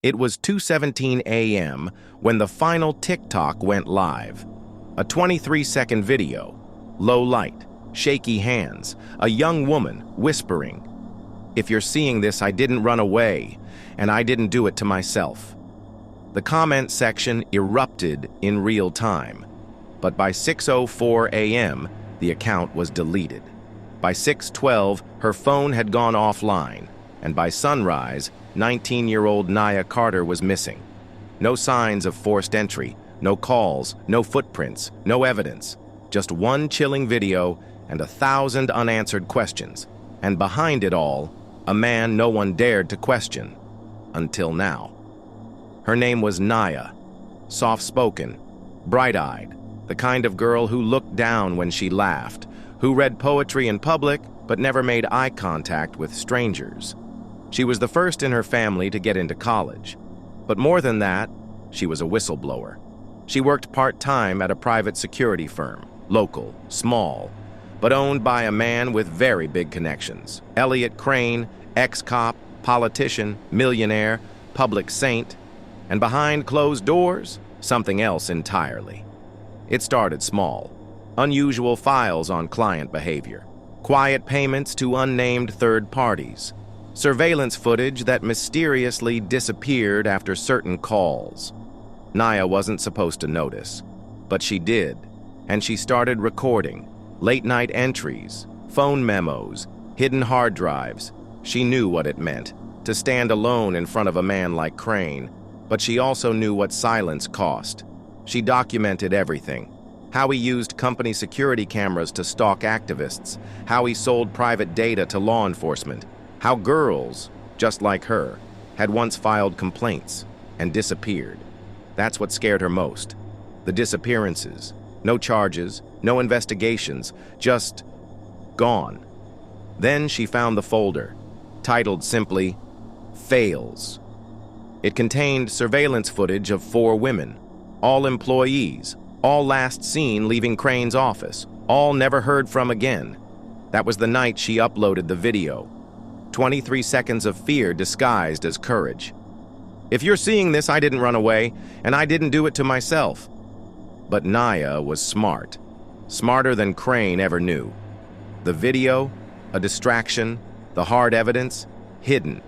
It was 2:17 a.m. when the final TikTok went live. A 23-second video, low light, shaky hands, a young woman whispering, "If you're seeing this, I didn't run away, and I didn't do it to myself." The comment section erupted in real time, but by 6:04 a.m., the account was deleted. By 6:12, her phone had gone offline, and by sunrise, 19-year-old Naya Carter was missing. No signs of forced entry, no calls, no footprints, no evidence. Just one chilling video and 1,000 unanswered questions. And behind it all, a man no one dared to question. Until now. Her name was Naya, soft-spoken, bright-eyed, the kind of girl who looked down when she laughed, who read poetry in public but never made eye contact with strangers. She was the first in her family to get into college. But more than that, she was a whistleblower. She worked part-time at a private security firm, local, small, but owned by a man with very big connections. Elliot Crane, ex-cop, politician, millionaire, public saint, and behind closed doors, something else entirely. It started small. Unusual files on client behavior, quiet payments to unnamed third parties, surveillance footage that mysteriously disappeared after certain calls. Naya wasn't supposed to notice, but she did, and she started recording late-night entries, phone memos, hidden hard drives. She knew what it meant to stand alone in front of a man like Crane, but she also knew what silence cost. She documented everything. How he used company security cameras to stalk activists, how he sold private data to law enforcement, how girls, just like her, had once filed complaints and disappeared. That's what scared her most. The disappearances. No charges, no investigations, just gone. Then she found the folder, titled simply, Fails. It contained surveillance footage of 4 women, all employees, all last seen leaving Crane's office, all never heard from again. That was the night she uploaded the video. 23 seconds of fear disguised as courage. "If you're seeing this, I didn't run away, and I didn't do it to myself." But Naya was smart. Smarter than Crane ever knew. The video, a distraction, the hard evidence, hidden,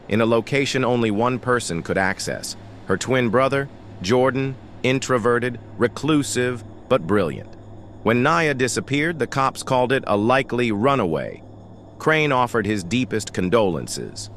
in a location only one person could access. Her twin brother, Jordan, introverted, reclusive, but brilliant. When Naya disappeared, the cops called it a likely runaway. Crane offered his deepest condolences.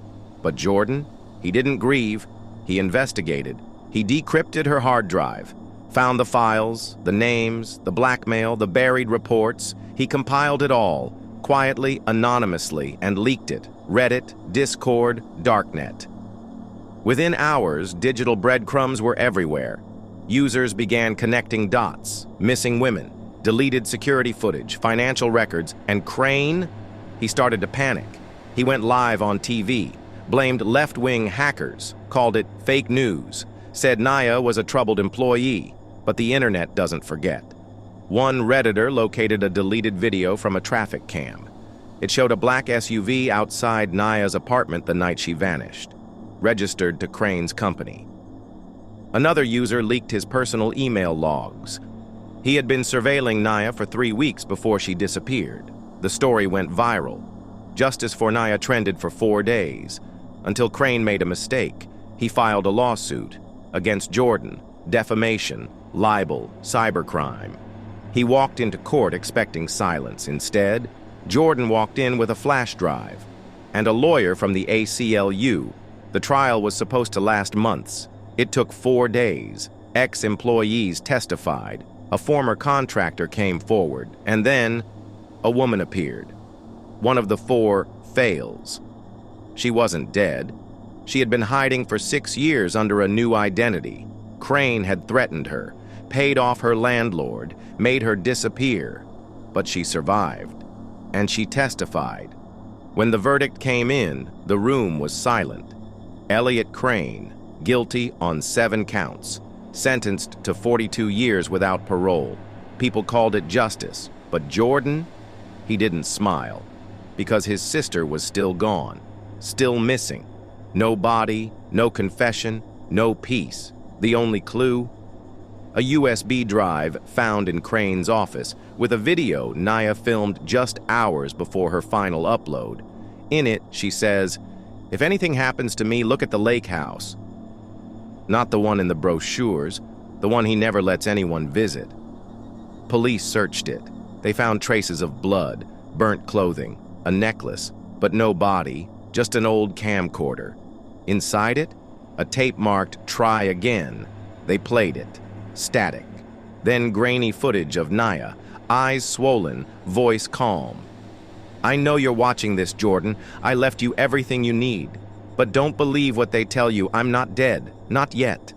But Jordan, he didn't grieve, he investigated. He decrypted her hard drive, found the files, the names, the blackmail, the buried reports. He compiled it all, quietly, anonymously, and leaked it. Reddit, Discord, Darknet. Within hours, digital breadcrumbs were everywhere. Users began connecting dots, missing women, deleted security footage, financial records, and Crane, he started to panic. He went live on TV, blamed left-wing hackers, called it fake news, said Naya was a troubled employee, but the internet doesn't forget. One Redditor located a deleted video from a traffic cam. It showed a black SUV outside Naya's apartment the night she vanished, registered to Crane's company. Another user leaked his personal email logs. He had been surveilling Naya for 3 weeks before she disappeared. The story went viral. Justice for Naya trended for 4 days, until Crane made a mistake. He filed a lawsuit against Jordan, defamation, libel, cybercrime. He walked into court expecting silence. Instead, Jordan walked in with a flash drive and a lawyer from the ACLU. The trial was supposed to last months. It took 4 days. Ex-employees testified. A former contractor came forward, and then a woman appeared. One of the 4 fails. She wasn't dead. She had been hiding for 6 years under a new identity. Crane had threatened her, paid off her landlord, made her disappear. But she survived, and she testified. When the verdict came in, the room was silent. Elliot Crane, guilty on 7 counts, sentenced to 42 years without parole. People called it justice, but Jordan, he didn't smile, because his sister was still gone, still missing. No body, no confession, No peace. The only clue? A USB drive found in Crane's office with a video Naya filmed just hours before her final upload. In it, she says, "If anything happens to me, look at the lake house." Not the one in the brochures, the one he never lets anyone visit. Police searched it. They found traces of blood, burnt clothing, a necklace, but no body, just an old camcorder. Inside it, a tape marked "Try Again." They played it. Static. Then grainy footage of Naya, eyes swollen, voice calm. "I know you're watching this, Jordan. I left you everything you need. But don't believe what they tell you. I'm not dead. Not yet."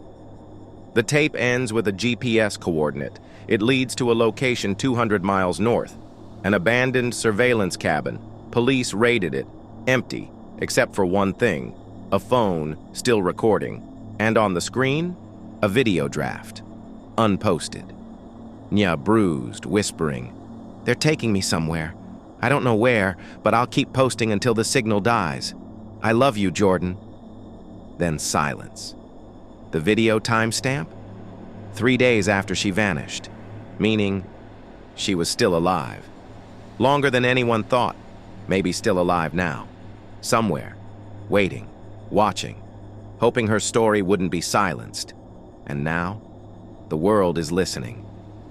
The tape ends with a GPS coordinate. It leads to a location 200 miles north. An abandoned surveillance cabin. Police raided it. Empty, except for one thing. A phone, still recording. And on the screen, a video draft. Unposted. Nya bruised, whispering, "They're taking me somewhere. I don't know where, but I'll keep posting until the signal dies. I love you, Jordan." Then silence. The video timestamp? 3 days after she vanished, meaning she was still alive. Longer than anyone thought, maybe still alive now. Somewhere, waiting, watching, hoping her story wouldn't be silenced. And now, the world is listening.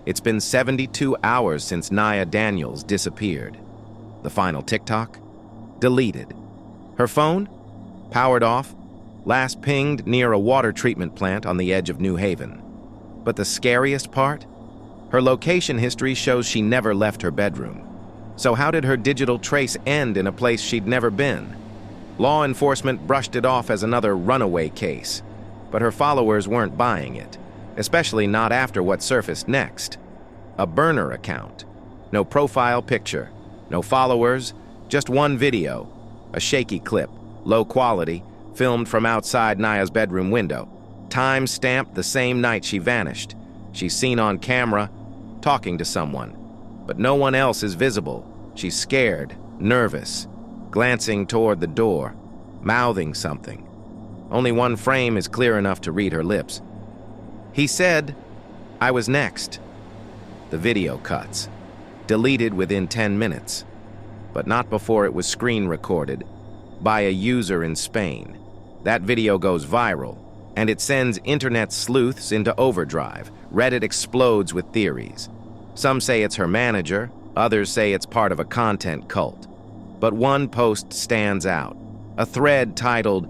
It's been 72 hours since Naya Daniels disappeared. The final TikTok? Deleted. Her phone? Powered off, last pinged near a water treatment plant on the edge of New Haven. But the scariest part? Her location history shows she never left her bedroom. So how did her digital trace end in a place she'd never been? Law enforcement brushed it off as another runaway case, but her followers weren't buying it, especially not after what surfaced next. A burner account. No profile picture, no followers, just one video, a shaky clip, low quality, filmed from outside Naya's bedroom window. Time stamped the same night she vanished. She's seen on camera, talking to someone. But no one else is visible. She's scared, nervous, glancing toward the door, mouthing something. Only one frame is clear enough to read her lips. "He said, I was next." The video cuts. Deleted within 10 minutes. But not before it was screen recorded by a user in Spain. That video goes viral, and it sends internet sleuths into overdrive. Reddit explodes with theories. Some say it's her manager, others say it's part of a content cult. But one post stands out. A thread titled,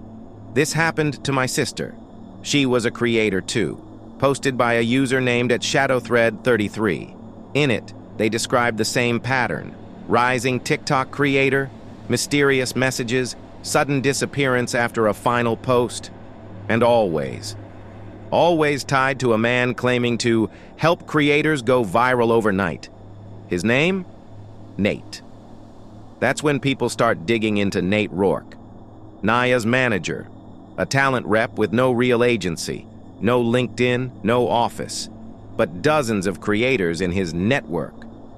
"This happened to my sister. She was a creator too," posted by a user named at ShadowThread33. In it, they describe the same pattern. Rising TikTok creator, mysterious messages, sudden disappearance after a final post, and always tied to a man claiming to help creators go viral overnight. His name? Nate. That's when people start digging into Nate Rourke, Naya's manager, a talent rep with no real agency, no LinkedIn, no office, but dozens of creators in his network,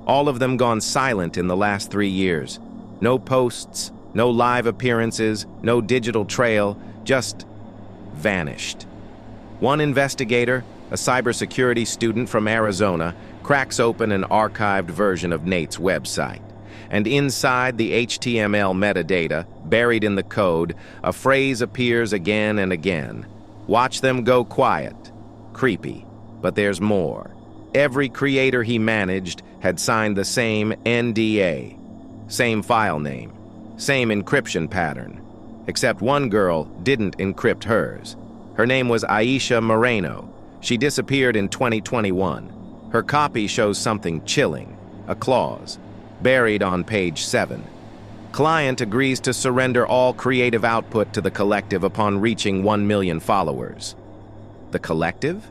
all of them gone silent in the last 3 years. No posts, no live appearances, no digital trail, just vanished. One investigator, a cybersecurity student from Arizona, cracks open an archived version of Nate's website. And inside the HTML metadata, buried in the code, a phrase appears again and again. "Watch them go quiet." Creepy. But there's more. Every creator he managed had signed the same NDA, same file name, same encryption pattern. Except one girl didn't encrypt hers. Her name was Aisha Moreno. She disappeared in 2021. Her copy shows something chilling, a clause, buried on page 7. Client agrees to surrender all creative output to the collective upon reaching 1 million followers. The collective?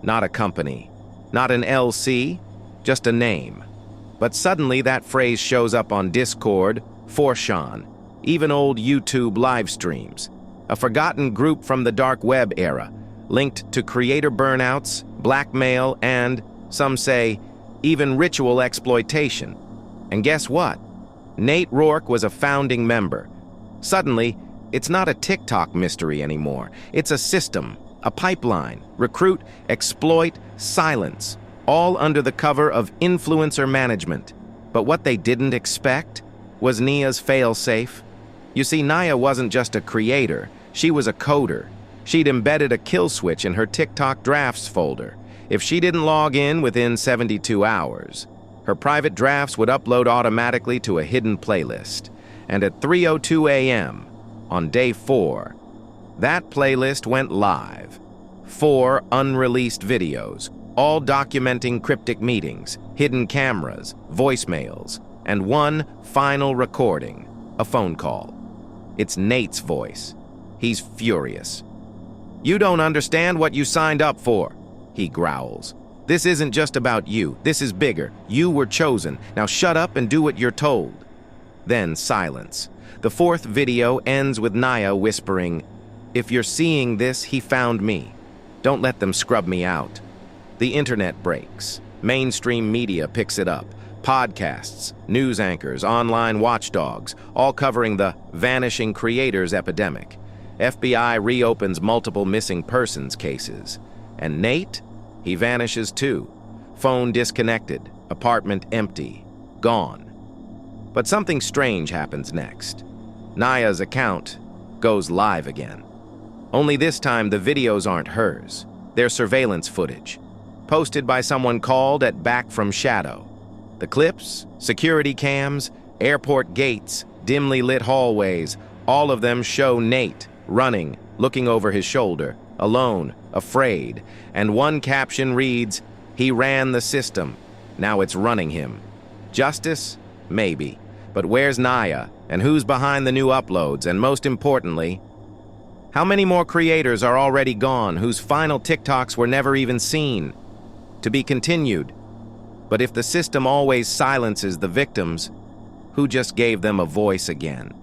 Not a company, not an LC, just a name. But suddenly that phrase shows up on Discord, 4chan, even old YouTube live streams. A forgotten group from the dark web era, linked to creator burnouts, blackmail, and, some say, even ritual exploitation. And guess what? Nate Rourke was a founding member. Suddenly, it's not a TikTok mystery anymore. It's a system, A pipeline, recruit, exploit, silence, all under the cover of influencer management. But what they didn't expect was Nia's fail-safe. You see, Nia wasn't just a creator, she was a coder. She'd embedded a kill switch in her TikTok drafts folder. If she didn't log in within 72 hours, her private drafts would upload automatically to a hidden playlist. And at 3:02 a.m., on day 4, that playlist went live. 4 unreleased videos, all documenting cryptic meetings, hidden cameras, voicemails, and one final recording, a phone call. It's Nate's voice. He's furious. "You don't understand what you signed up for," he growls. "This isn't just about you. This is bigger. You were chosen. Now shut up and do what you're told." Then silence. The 4th video ends with Nia whispering, "If you're seeing this, he found me. Don't let them scrub me out." The internet breaks. Mainstream media picks it up. Podcasts, news anchors, online watchdogs, all covering the vanishing creators epidemic. FBI reopens multiple missing persons cases. And Nate? He vanishes too. Phone disconnected, apartment empty, gone. But something strange happens next. Nia's account goes live again. Only this time the videos aren't hers. They're surveillance footage, posted by someone called at Back from Shadow. The clips, security cams, airport gates, dimly lit hallways, all of them show Nate running, looking over his shoulder, alone, afraid, and one caption reads, "He ran the system. Now it's running him." Justice? Maybe. But where's Nia? And who's behind the new uploads? And most importantly, how many more creators are already gone whose final TikToks were never even seen? To be continued. But if the system always silences the victims, who just gave them a voice again?